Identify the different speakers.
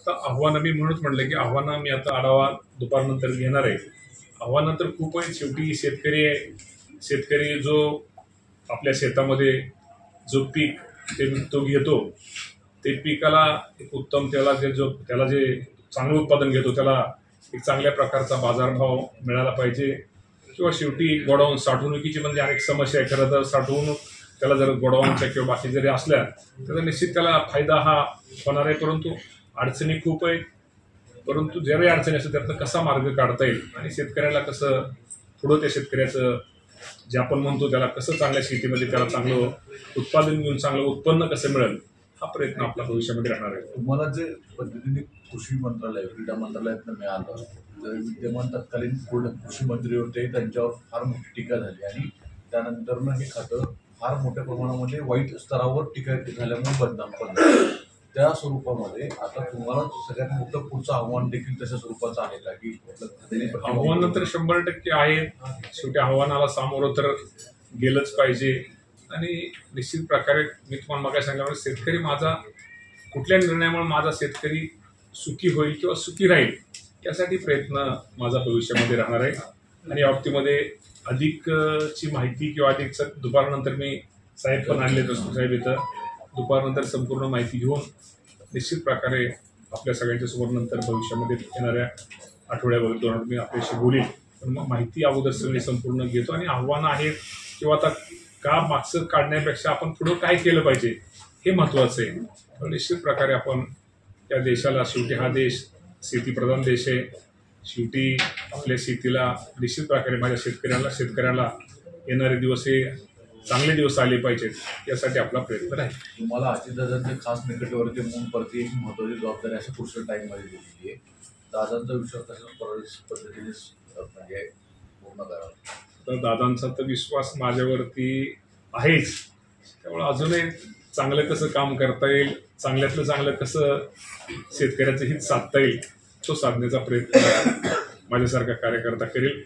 Speaker 1: आता आव्हानं मी म्हणूनच म्हटलं की आव्हानं मी आता आढावा दुपारनंतर घेणार आहे. आव्हानं तर खूप आहेत. शेवटी शेतकरी आहे. शेतकरी जो आपल्या शेतामध्ये जो पीक तो घेतो, ते पिकाला एक उत्तम त्याला जे चांगलं उत्पादन घेतो त्याला एक चांगल्या प्रकारचा बाजारभाव मिळाला पाहिजे. किंवा शेवटी गोडाऊन साठवणुकीची म्हणजे अनेक समस्या आहे. खरं तर साठवणूक त्याला जर गोडाऊनच्या किंवा बाकी जरी असल्या तर निश्चित त्याला फायदा हा होणार आहे. परंतु अडचणी खूप आहेत. परंतु ज्यावेळी अडचणी असतात त्यातनं कसा मार्ग काढता येईल आणि शेतकऱ्याला कसं पुढं त्या शेतकऱ्याचं जे आपण म्हणतो त्याला कसं चांगल्या शेतीमध्ये त्याला चांगलं उत्पादन घेऊन चांगलं उत्पन्न कसं मिळेल हा प्रयत्न आपला भविष्यामध्ये राहणार आहे.
Speaker 2: तुम्हाला जे पद्धतीने कृषी मंत्रालय क्रीडा मंत्रालयातनं मिळालं तर विद्यमान तत्कालीन कृषी मंत्री होते, त्यांच्यावर फार मोठी टीका झाली आणि त्यानंतरनं हे खातं फार मोठ्या प्रमाणामध्ये वाईट स्तरावर टीका झाल्यामुळे बदनाम पडलं. त्या स्वरूपामध्ये आता तुम्हाला सगळ्यात मोठं पुढचं आव्हान देखील तशा स्वरूपाचं आहे का की
Speaker 1: आव्हानं तर 100% आहे. शेवटी आव्हानाला सामोरं तर गेलंच पाहिजे आणि निश्चित प्रकारे मी तुम्हाला मग सांगितल्यामुळे शेतकरी माझा कुठल्या निर्णयामुळे माझा शेतकरी सुखी होईल किंवा सुखी राहील यासाठी प्रयत्न माझा भविष्यामध्ये राहणार आहे. आणि या बाबतीमध्ये अधिकची माहिती किंवा अधिक दुपारनंतर मी साहेब पण आणले दस्तूर साहेब इथं दुपारनंतर संपूर्ण माहिती घेऊन निश्चित प्रकारे आपल्या सगळ्यांच्या समोर नंतर भविष्यामध्ये येणाऱ्या आठवड्यावर मी आपल्याशी बोलील. पण मग माहिती अगोदर सगळी संपूर्ण घेतो आणि आव्हानं आहेत किंवा आता का मागचं काढण्यापेक्षा आपण पुढं काय केलं पाहिजे हे महत्त्वाचं आहे. तर निश्चित प्रकारे आपण या देशाला शेवटी हा देश शेतीप्रधान देश आहे. शेवटी आपल्या शेतीला निश्चित प्रकारे माझ्या शेतकऱ्याला येणारे दिवस हे चांगले दिवस आले पाहिजेत यासाठी आपला प्रयत्न राहील.
Speaker 2: तुम्हाला अजितदादांच्या खास निकटवर्ती म्हणून प्रति एक महत्त्वाची जबाबदारी अशा पुढच्या टाईममध्ये दिलेली आहे. दादांचा विश्वास कशा पद्धतीने म्हणजे पूर्ण करावा.
Speaker 1: तर दादांचा तर विश्वास माझ्यावरती आहेच. त्यामुळे अजूनही चांगलं कसं काम करता येईल, चांगल्यातलं चांगलं कसं शेतकऱ्याचं हित साधता येईल तो साधण्याचा प्रयत्न माझ्यासारखा कार्यकर्ता करेल.